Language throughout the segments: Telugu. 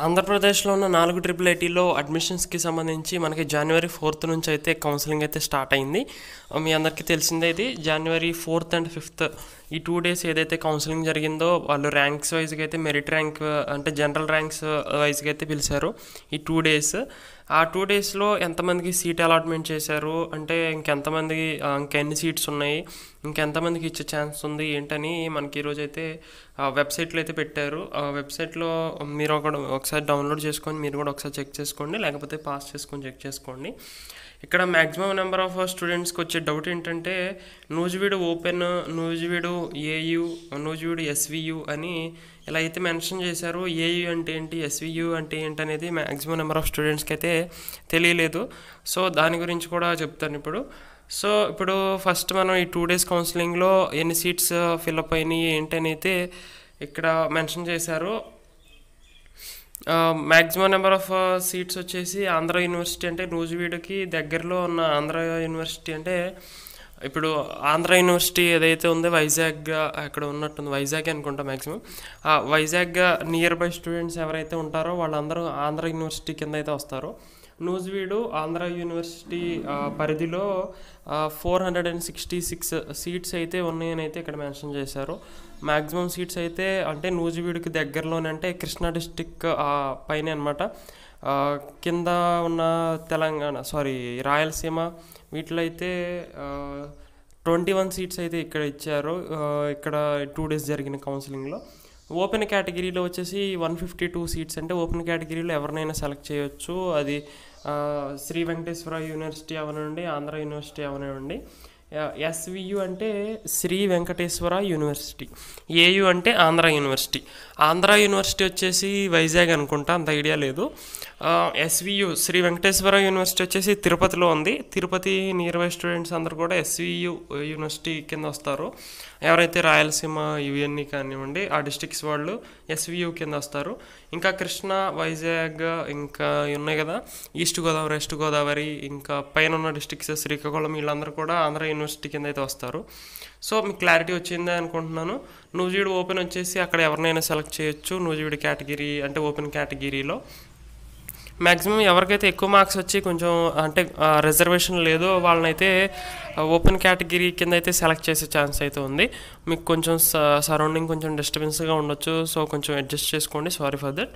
ఆంధ్రప్రదేశ్లో ఉన్న 4 ట్రిపుల్ ఐటీలో అడ్మిషన్స్కి సంబంధించి మనకి జనవరి 4th నుంచి అయితే కౌన్సిలింగ్ అయితే స్టార్ట్ అయింది. మీ అందరికీ తెలిసిందే, ఇది జనవరి 4th and 5th ఈ 2 days ఏదైతే కౌన్సిలింగ్ జరిగిందో వాళ్ళు ర్యాంక్స్ వైజ్గా అయితే మెరిట్ ర్యాంక్ అంటే జనరల్ ర్యాంక్స్ వైజ్గా అయితే పిలిచారు ఈ 2 days. ఆ 2 daysలో ఎంతమందికి సీట్ అలాట్మెంట్ చేశారు అంటే ఇంకెన్ని సీట్స్ ఉన్నాయి, ఇంకెంతమందికి ఇచ్చే ఛాన్స్ ఉంది ఏంటని మనకి ఈరోజు అయితే వెబ్సైట్లో అయితే పెట్టారు. ఆ వెబ్సైట్లో మీరు ఒకసారి డౌన్లోడ్ చేసుకొని మీరు కూడా ఒకసారి చెక్ చేసుకోండి, లేకపోతే పాస్ చేసుకొని చెక్ చేసుకోండి. ఇక్కడ మ్యాక్సిమం నెంబర్ ఆఫ్ స్టూడెంట్స్కి వచ్చే డౌట్ ఏంటంటే Nuzvid open, Nuzvid AU, Nuzvid SVU అని ఇలా అయితే మెన్షన్ చేశారు. ఏయు అంటే ఏంటి, ఎస్వియు అంటే ఏంటి అనేది మ్యాక్సిమం నెంబర్ ఆఫ్ స్టూడెంట్స్కి అయితే తెలియలేదు. సో దాని గురించి కూడా చెప్తాను ఇప్పుడు. సో ఇప్పుడు ఫస్ట్ మనం ఈ 2 days కౌన్సిలింగ్లో ఎన్ని సీట్స్ ఫిల్అప్ అయినాయి ఏంటని అయితే ఇక్కడ మెన్షన్ చేశారు. మ్యాక్సిమం నెంబర్ ఆఫ్ సీట్స్ వచ్చేసి ఆంధ్ర యూనివర్సిటీ అంటే నూజివీడుకి దగ్గరలో ఉన్న ఆంధ్ర యూనివర్సిటీ అంటే ఇప్పుడు ఆంధ్ర యూనివర్సిటీ ఏదైతే ఉందో వైజాగ్ అక్కడ ఉన్నట్టుంది, వైజాగ్ అనుకుంటా maximum. Vizag near by students ఎవరైతే ఉంటారో వాళ్ళందరూ ఆంధ్ర యూనివర్సిటీ కింద అయితే వస్తారు. నూజివీడు ఆంధ్ర యూనివర్సిటీ పరిధిలో 466 సీట్స్ అయితే ఉన్నాయని అయితే ఇక్కడ మెన్షన్ చేశారు. మ్యాక్సిమం సీట్స్ అయితే అంటే నూజివీడుకి దగ్గరలోనే అంటే కృష్ణా డిస్టిక్ పైన అనమాట, కింద ఉన్న రాయలసీమ వీటిలో అయితే 21 సీట్స్ అయితే ఇక్కడ ఇచ్చారు. ఇక్కడ 2 days జరిగిన కౌన్సిలింగ్లో ఓపెన్ కేటగిరీలో వచ్చేసి 152 సీట్స్ అంటే ఓపెన్ కేటగిరీలో ఎవరినైనా సెలెక్ట్ చేయొచ్చు. అది శ్రీ వెంకటేశ్వర యూనివర్సిటీ అవనండి, ఆంధ్ర యూనివర్సిటీ అవనివ్వండి. ఎస్వియు అంటే శ్రీ వెంకటేశ్వర యూనివర్సిటీ, ఏయు అంటే ఆంధ్ర యూనివర్సిటీ. ఆంధ్ర యూనివర్సిటీ వచ్చేసి వైజాగ్ అనుకుంటా, అంత ఐడియా లేదు. ఎస్వియు శ్రీ వెంకటేశ్వర యూనివర్సిటీ వచ్చేసి తిరుపతిలో ఉంది. తిరుపతి నియర్ బై స్టూడెంట్స్ అందరూ కూడా ఎస్వియు యూనివర్సిటీ కింద వస్తారు. ఎవరైతే రాయలసీమ ఇవన్నీ కానివ్వండి ఆ డిస్ట్రిక్ట్స్ వాళ్ళు ఎస్వియు కింద వస్తారు. ఇంకా కృష్ణా, వైజాగ్ ఇంకా ఉన్నాయి కదా, ఈస్ట్ గోదావరి, వెస్ట్ గోదావరి, ఇంకా పైన ఉన్న డిస్ట్రిక్ట్స్ శ్రీకాకుళం, వీళ్ళందరూ కూడా ఆంధ్ర యూనివర్సిటీ కింద అయితే వస్తారు. సో మీకు క్లారిటీ వచ్చిందే అనుకుంటున్నాను. నూజివీడు ఓపెన్ వచ్చేసి అక్కడ ఎవరినైనా సెలెక్ట్ చేయొచ్చు. నూజివీడు కేటగిరీ అంటే ఓపెన్ కేటగిరీలో మ్యాక్సిమం ఎవరికైతే ఎక్కువ మార్క్స్ వచ్చి కొంచెం అంటే రిజర్వేషన్ లేదో వాళ్ళనైతే ఓపెన్ కేటగిరీ కింద అయితే సెలెక్ట్ చేసే ఛాన్స్ అయితే ఉంది. మీకు కొంచెం సరౌండింగ్ కొంచెం డిస్టర్బెన్స్గా ఉండొచ్చు, సో కొంచెం అడ్జస్ట్ చేసుకోండి, సారీ ఫర్ దట్.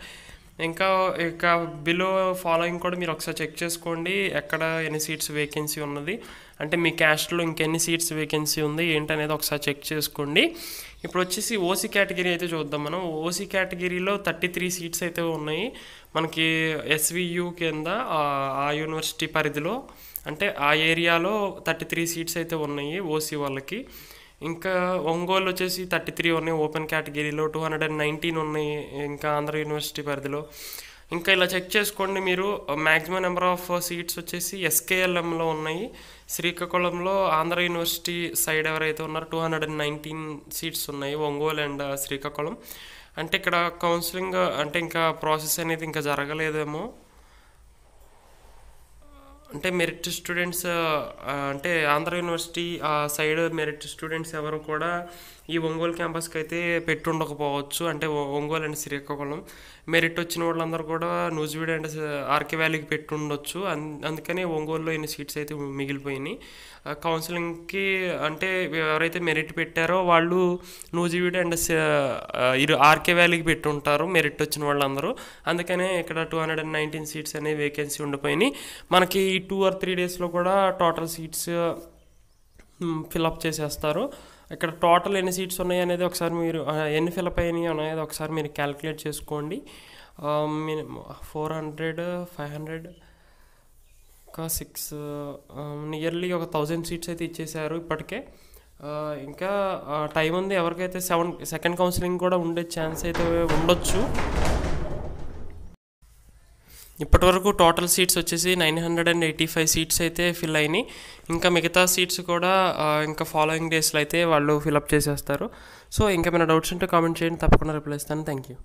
ఇక బిలో ఫాలోయింగ్ కూడా మీరు ఒకసారి చెక్ చేసుకోండి, ఎక్కడ ఎన్ని సీట్స్ వేకెన్సీ ఉన్నది అంటే మీ క్యాస్ట్లో ఇంకెన్ని సీట్స్ వేకెన్సీ ఉంది ఏంటనేది ఒకసారి చెక్ చేసుకోండి. ఇప్పుడు వచ్చేసి ఓసీ కేటగిరీ అయితే చూద్దాం మనం. ఓసీ కేటగిరీలో 33 సీట్స్ అయితే ఉన్నాయి మనకి ఎస్వియు కింద ఆ యూనివర్సిటీ పరిధిలో, అంటే ఆ ఏరియాలో 33 సీట్స్ అయితే ఉన్నాయి ఓసీ వాళ్ళకి. ఇంకా ఒంగోలు వచ్చేసి 33 ఉన్నాయి ఓపెన్ కేటగిరీలో, 219 ఉన్నాయి ఇంకా ఆంధ్ర యూనివర్సిటీ పరిధిలో. ఇంకా ఇలా చెక్ చేసుకోండి మీరు. మ్యాక్సిమం నెంబర్ ఆఫ్ సీట్స్ వచ్చేసి ఎస్కేఎల్ఎంలో ఉన్నాయి. శ్రీకాకుళంలో ఆంధ్ర యూనివర్సిటీ సైడ్ ఎవరైతే ఉన్నారో 219 సీట్స్ ఉన్నాయి ఒంగోలు అండ్ శ్రీకాకుళం. అంటే ఇక్కడ కౌన్సిలింగ్ అంటే ఇంకా ప్రాసెస్ అనేది ఇంకా జరగలేదేమో, అంటే మెరిట్ స్టూడెంట్స్ అంటే Andhra university side merit students ఎవరు కూడా ఈ ఒంగోలు క్యాంపస్కి అయితే పెట్టి ఉండకపోవచ్చు. అంటే ఒంగోలు అండ్ శ్రీకాకుళం మెరిట్ వచ్చిన వాళ్ళందరూ కూడా నూజివీడు అండ్ ఆర్కే వ్యాలీకి పెట్టి ఉండొచ్చు. అందుకని ఒంగోలులో ఎన్ని సీట్స్ అయితే మిగిలిపోయినాయి కౌన్సిలింగ్కి. అంటే ఎవరైతే మెరిట్ పెట్టారో వాళ్ళు నూజివీడు అండ్ ఆర్కే వ్యాలీకి పెట్టి ఉంటారు మెరిట్ వచ్చిన వాళ్ళందరూ. అందుకనే ఇక్కడ 219 సీట్స్ అనేవి వేకెన్సీ ఉండిపోయినాయి. మనకి ఈ 2 or 3 daysలో కూడా టోటల్ సీట్స్ ఫిల్అప్ చేసేస్తారు. ఇక్కడ టోటల్ ఎన్ని సీట్స్ ఉన్నాయి అనేది ఒకసారి మీరు ఎన్ని ఫిల్అప్ అయినాయి అనేది ఒకసారి మీరు క్యాలిక్యులేట్ చేసుకోండి. 400, 500 ఇంకా 6 నియర్లీ ఒక 1000 సీట్స్ అయితే ఇచ్చేసారు ఇప్పటికే. ఇంకా టైం ఉంది. ఎవరికైతే సెకండ్ కౌన్సిలింగ్ కూడా ఉండే ఛాన్స్ అయితే ఉండొచ్చు. ఇప్పటివరకు టోటల్ సీట్స్ వచ్చేసి 985 సీట్స్ అయితే ఫిల్ అయినాయి. ఇంకా మిగతా సీట్స్ కూడా ఇంకా ఫాలోయింగ్ డేస్లో అయితే వాళ్ళు ఫిల్అప్ చేసేస్తారు. సో ఇంకా ఏమైనా డౌట్స్ ఉంటే కామెంట్ చేయండి, తప్పకుండా రిప్లై ఇస్తాను. Thank you.